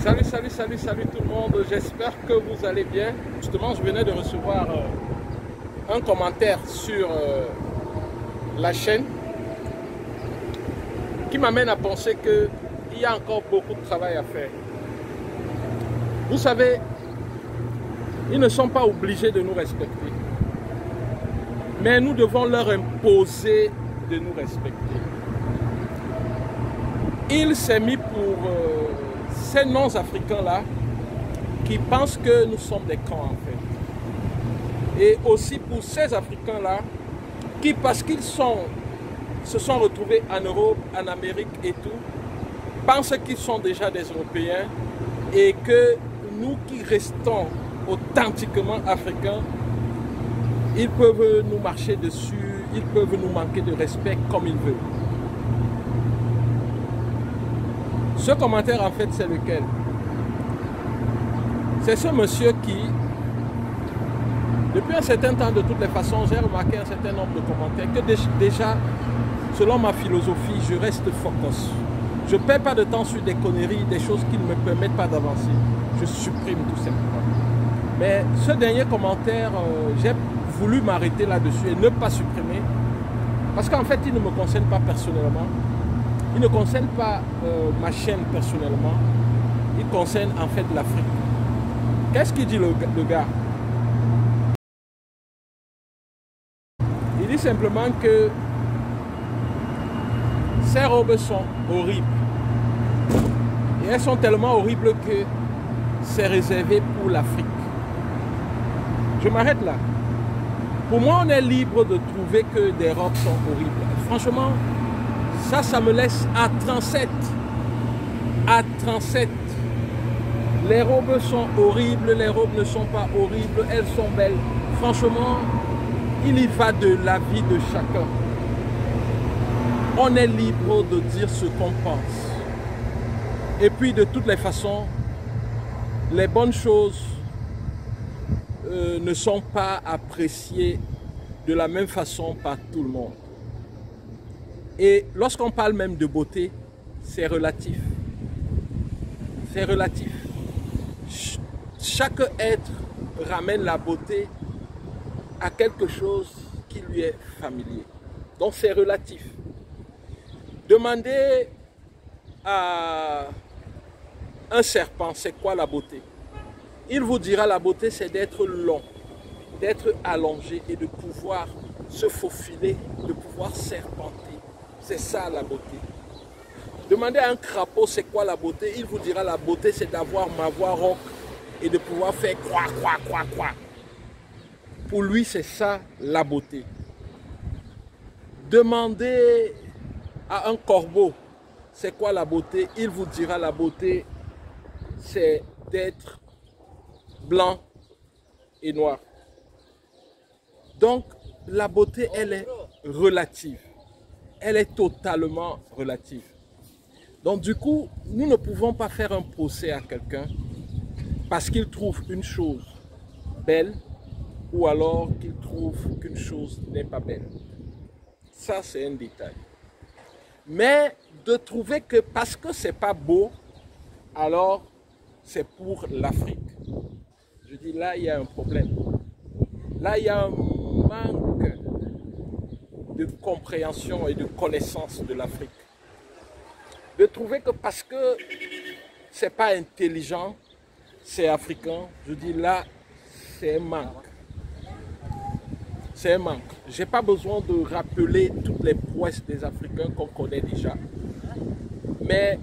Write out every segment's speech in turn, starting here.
Salut tout le monde, j'espère que vous allez bien. Justement, je venais de recevoir un commentaire sur la chaîne qui m'amène à penser qu'il y a encore beaucoup de travail à faire. Vous savez, ils ne sont pas obligés de nous respecter, mais nous devons leur imposer de nous respecter. Il s'est mis pour ces non-africains-là qui pensent que nous sommes des cons en fait. Et aussi pour ces Africains-là qui, parce qu'ils se sont retrouvés en Europe, en Amérique et tout, pensent qu'ils sont déjà des Européens et que nous qui restons authentiquement africains, ils peuvent nous marcher dessus, ils peuvent nous manquer de respect comme ils veulent. Ce commentaire, en fait, c'est lequel? C'est ce monsieur qui, depuis un certain temps, de toutes les façons, j'ai remarqué un certain nombre de commentaires que déjà, selon ma philosophie, je reste focus. Je ne perds pas de temps sur des conneries, des choses qui ne me permettent pas d'avancer. Je supprime tout simplement. Mais ce dernier commentaire, j'ai voulu m'arrêter là-dessus et ne pas supprimer. Parce qu'en fait, il ne me concerne pas personnellement. Il ne concerne pas ma chaîne personnellement, il concerne en fait l'Afrique. Qu'est-ce qu'il dit le gars? Il dit simplement que ces robes sont horribles. Et elles sont tellement horribles que c'est réservé pour l'Afrique. Je m'arrête là. Pour moi, on est libre de trouver que des robes sont horribles. Franchement, ça me laisse à 37. À 37. Les robes sont horribles, les robes ne sont pas horribles, elles sont belles. Franchement, il y va de la vie de chacun. On est libre de dire ce qu'on pense. Et puis, de toutes les façons, les bonnes choses ne sont pas appréciées de la même façon par tout le monde. Et lorsqu'on parle même de beauté, c'est relatif. C'est relatif. Chaque être ramène la beauté à quelque chose qui lui est familier. Donc c'est relatif. Demandez à un serpent, c'est quoi la beauté? Il vous dira la beauté, c'est d'être long, d'être allongé et de pouvoir se faufiler, de pouvoir serpenter. C'est ça la beauté. Demandez à un crapaud c'est quoi la beauté. Il vous dira la beauté c'est d'avoir ma voix rauque et de pouvoir faire quoi. Pour lui c'est ça la beauté. Demandez à un corbeau c'est quoi la beauté. Il vous dira la beauté c'est d'être blanc et noir. Donc la beauté elle est relative. Elle est totalement relative. Donc du coup, nous ne pouvons pas faire un procès à quelqu'un parce qu'il trouve une chose belle ou alors qu'il trouve qu'une chose n'est pas belle. Ça, c'est un détail. Mais de trouver que parce que c'est pas beau, alors c'est pour l'Afrique. Je dis là, il y a un problème. Là, il y a un manque de compréhension et de connaissance de l'Afrique. De trouver que parce que c'est pas intelligent, c'est africain, je dis là, c'est un manque. C'est un manque. Je n'ai pas besoin de rappeler toutes les prouesses des Africains qu'on connaît déjà. Mais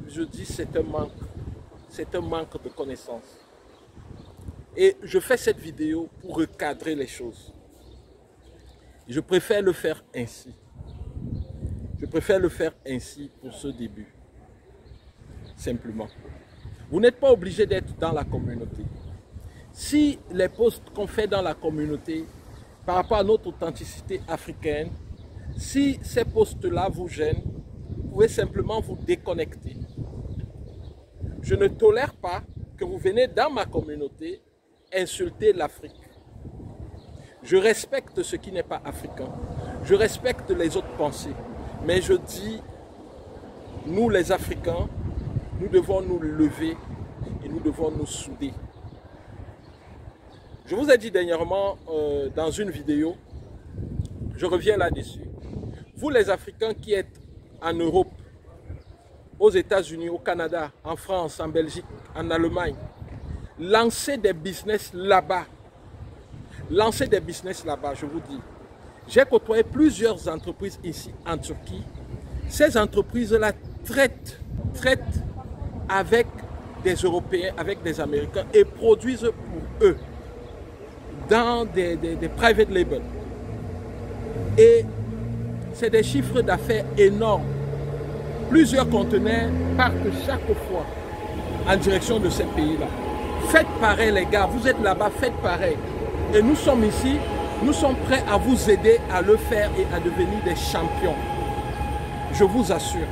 je dis c'est un manque. C'est un manque de connaissance. Et je fais cette vidéo pour recadrer les choses. Je préfère le faire ainsi. Je préfère le faire ainsi pour ce début. Simplement. Vous n'êtes pas obligé d'être dans la communauté. Si les posts qu'on fait dans la communauté, par rapport à notre authenticité africaine, si ces posts-là vous gênent, vous pouvez simplement vous déconnecter. Je ne tolère pas que vous venez dans ma communauté insulter l'Afrique. Je respecte ce qui n'est pas africain. Je respecte les autres pensées. Mais je dis, nous les Africains, Nous devons nous lever et nous devons nous souder. Je vous ai dit dernièrement dans une vidéo, je reviens là-dessus. Vous les Africains qui êtes en Europe, aux États-Unis, au Canada, en France, en Belgique, en Allemagne, lancez des business là-bas. Lancez des business là-bas, je vous dis. J'ai côtoyé plusieurs entreprises ici en Turquie. Ces entreprises-là traitent avec des Européens, avec des Américains et produisent pour eux dans des private labels. Et c'est des chiffres d'affaires énormes. Plusieurs conteneurs partent chaque fois en direction de ces pays-là. Faites pareil les gars, vous êtes là-bas, faites pareil. Et nous sommes ici, nous sommes prêts à vous aider à le faire et à devenir des champions. Je vous assure,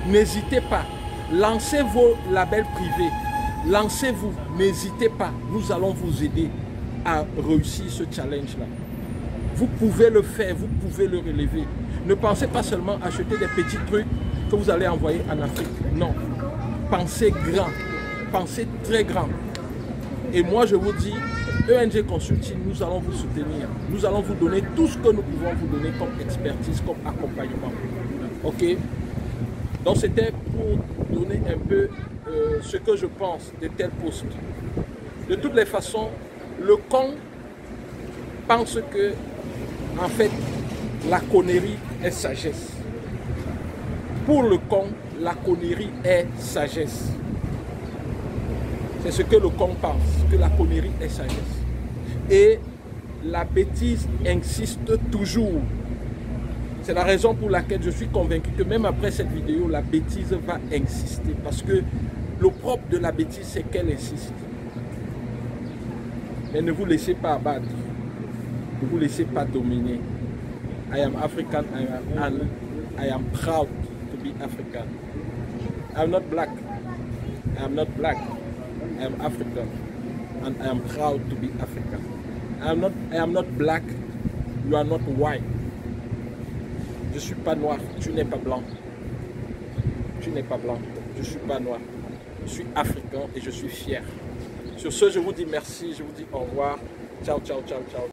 n'hésitez pas, lancez vos labels privés, lancez-vous, n'hésitez pas, nous allons vous aider à réussir ce challenge-là. Vous pouvez le faire, vous pouvez le relever. Ne pensez pas seulement acheter des petits trucs que vous allez envoyer en Afrique. Non, pensez grand, pensez très grand. Et moi je vous dis, ENG Consulting, nous allons vous soutenir. Nous allons vous donner tout ce que nous pouvons vous donner comme expertise, comme accompagnement. Ok? Donc c'était pour donner un peu ce que je pense de tel poste. De toutes les façons, le con pense que, en fait, la connerie est sagesse. Pour le con, la connerie est sagesse. C'est ce que le con pense, que la connerie est sagesse. Et la bêtise insiste toujours. C'est la raison pour laquelle je suis convaincu que même après cette vidéo, la bêtise va insister. Parce que le propre de la bêtise, c'est qu'elle insiste. Mais ne vous laissez pas abattre. Ne vous laissez pas dominer. I am African and I am proud to be African. I am not black. I am not black. I am African and I am proud to be African. I am not black. You are not white. Je ne suis pas noir. Tu n'es pas blanc. Tu n'es pas blanc. Je ne suis pas noir. Je suis africain et je suis fier. Sur ce, je vous dis merci. Je vous dis au revoir. Ciao, ciao, ciao, ciao.